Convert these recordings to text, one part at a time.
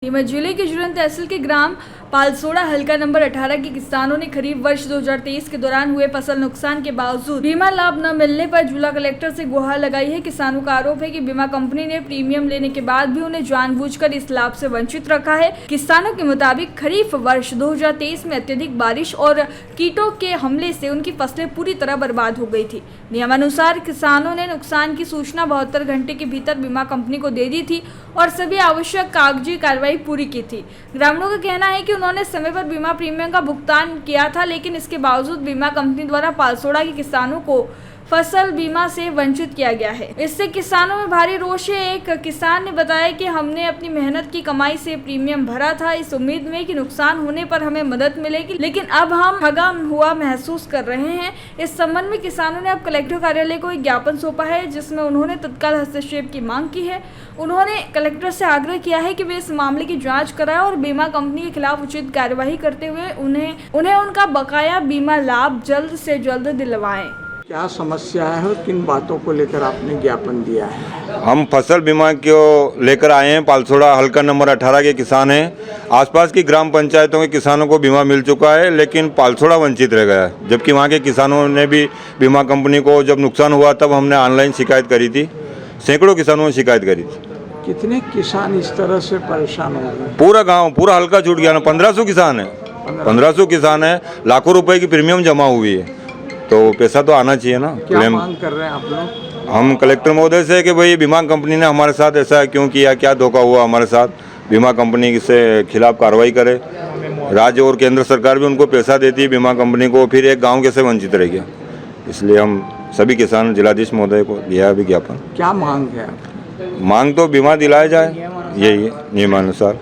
नीमच जिले के जुलन तहसील के ग्राम पालसोड़ा हल्का नंबर 18 के किसानों ने खरीफ वर्ष 2023 के दौरान हुए फसल नुकसान के बावजूद बीमा लाभ न मिलने पर जिला कलेक्टर से गुहार लगाई है। किसानों का आरोप है कि बीमा कंपनी ने प्रीमियम लेने के बाद भी उन्हें जानबूझकर इस लाभ से वंचित रखा है। किसानों के मुताबिक खरीफ वर्ष 2023 में अत्यधिक बारिश और कीटों के हमले से उनकी फसलें पूरी तरह बर्बाद हो गई थी। नियमानुसार किसानों ने नुकसान की सूचना 72 घंटे के भीतर बीमा कंपनी को दे दी थी और सभी आवश्यक कागजी कार्रवाई पूरी की थी। ग्रामीणों का कहना है कि उन्होंने समय पर बीमा प्रीमियम का भुगतान किया था, लेकिन इसके बावजूद बीमा कंपनी द्वारा पालसोड़ा के किसानों को फसल बीमा से वंचित किया गया है। इससे किसानों में भारी रोष है। एक किसान ने बताया कि हमने अपनी मेहनत की कमाई से प्रीमियम भरा था इस उम्मीद में कि नुकसान होने पर हमें मदद मिलेगी, लेकिन अब हम ठगा हुआ महसूस कर रहे हैं। इस संबंध में किसानों ने अब कलेक्टर कार्यालय को एक ज्ञापन सौंपा है, जिसमें उन्होंने तत्काल हस्तक्षेप की मांग की है। उन्होंने कलेक्टर से आग्रह किया है कि वे इस मामले की जांच कराएं और बीमा कंपनी के खिलाफ उचित कार्यवाही करते हुए उन्हें उनका बकाया बीमा लाभ जल्द से जल्द दिलवाएं। क्या समस्या है और किन बातों को लेकर आपने ज्ञापन दिया है? हम फसल बीमा को लेकर आए हैं। पालसोड़ा हल्का नंबर 18 के किसान हैं। आसपास की ग्राम पंचायतों के किसानों को बीमा मिल चुका है, लेकिन पालसोड़ा वंचित रह गया है। जबकि वहाँ के किसानों ने भी बीमा कंपनी को जब नुकसान हुआ तब हमने ऑनलाइन शिकायत करी थी। सैकड़ों किसानों ने शिकायत करी थी। कितने किसान इस तरह से परेशान हो गए? पूरा गाँव, पूरा हल्का छूट गया ना। 1500 किसान है, 1500 किसान है। लाखों रुपए की प्रीमियम जमा हुई है, तो पैसा तो आना चाहिए ना। क्या मांग कर रहे हैं आप लोग? हम कलेक्टर महोदय से कि भाई बीमा कंपनी ने हमारे साथ ऐसा क्यों किया, क्या धोखा हुआ हमारे साथ, बीमा कंपनी से खिलाफ कार्रवाई करे। राज्य और केंद्र सरकार भी उनको पैसा देती है बीमा कंपनी को, फिर एक गांव कैसे वंचित रह गया। इसलिए हम सभी किसान जिलाधीश महोदय को दिया विज्ञापन। क्या मांग है? मांग तो बीमा दिलाया जाए, यही है नियमानुसार।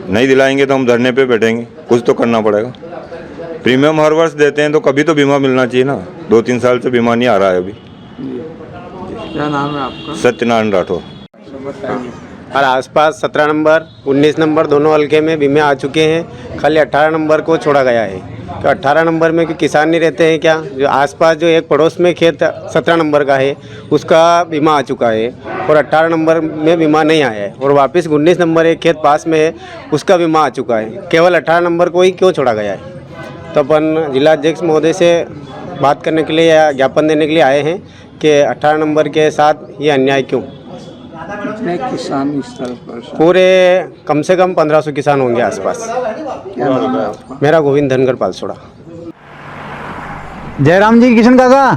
नहीं दिलाएंगे तो हम धरने पे बैठेंगे, कुछ तो करना पड़ेगा। प्रीमियम हर वर्ष देते हैं तो कभी तो बीमा मिलना चाहिए ना। 2-3 साल से बीमा नहीं आ रहा है अभी। क्या नाम है आपका? सत्यनारायण राठौर। और आसपास 17 नंबर 19 नंबर दोनों हल्के में बीमे आ चुके हैं। खाली 18 नंबर को छोड़ा गया है। तो 18 नंबर में किसान नहीं रहते हैं क्या? जो आसपास जो एक पड़ोस में खेत 17 नंबर का है उसका बीमा आ चुका है और 18 नंबर में बीमा नहीं आया है। और वापस 19 नंबर एक खेत पास में है उसका बीमा आ चुका है। केवल 18 नंबर को ही क्यों छोड़ा गया है? तो अपन जिलाध्यक्ष महोदय से बात करने के लिए या ज्ञापन देने के लिए आए हैं कि 18 नंबर के साथ ये अन्याय क्यों। कितने किसान इस तरह पर? पूरे कम से कम 1500 किसान होंगे आसपास। क्या नाम है आपका? मेरा गोविंद धनगर पालसोड़ा। जयराम जी, किशन काका।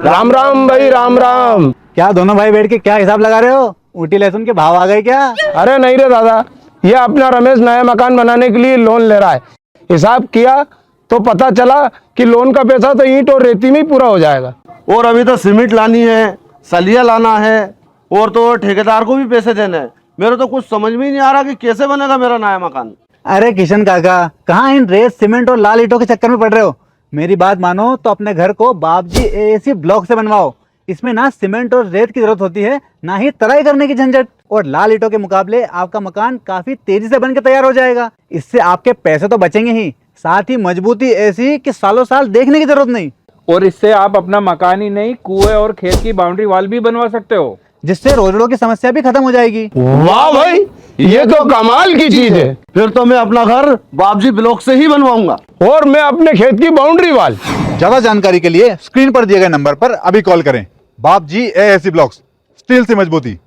राम राम भाई, राम राम। क्या दोनों भाई बैठ के क्या हिसाब लगा रहे हो? ऊटी लहसुन के भाव आ गए क्या? अरे नहीं रे दादा, ये अपना रमेश नया मकान बनाने के लिए लोन ले रहा है। हिसाब किया तो पता चला कि लोन का पैसा तो ईंट और रेती में ही पूरा हो जाएगा। और अभी तो सीमेंट लानी है, सलिया लाना है और तो ठेकेदार को भी पैसे देने हैं। मेरे तो कुछ समझ में ही नहीं आ रहा कि कैसे बनेगा मेरा नया मकान। अरे किशन काका, कहाँ इन रेत सीमेंट और लाल ईंटों के चक्कर में पड़ रहे हो? मेरी बात मानो तो अपने घर को बाबजी एएसी ब्लॉक से बनवाओ। इसमें ना सीमेंट और रेत की जरूरत होती है, ना ही तराई करने की झंझट। और लाल ईंटों के मुकाबले आपका मकान काफी तेजी से बनकर तैयार हो जाएगा। इससे आपके पैसे तो बचेंगे ही, साथ ही मजबूती ऐसी कि सालों साल देखने की जरूरत नहीं। और इससे आप अपना मकान ही नहीं, कुएं और खेत की बाउंड्री वॉल भी बनवा सकते हो, जिससे रोजड़ों की समस्या भी खत्म हो जाएगी। वाह भाई, ये तो कमाल की चीज है। फिर तो मैं अपना घर बाबजी ब्लॉक से ही बनवाऊंगा और मैं अपने खेत की बाउंड्री वाल। ज्यादा जानकारी के लिए स्क्रीन पर दिए गए नंबर पर अभी कॉल करें। बाबजी एएसी ब्लॉक्स, स्टील से मजबूती।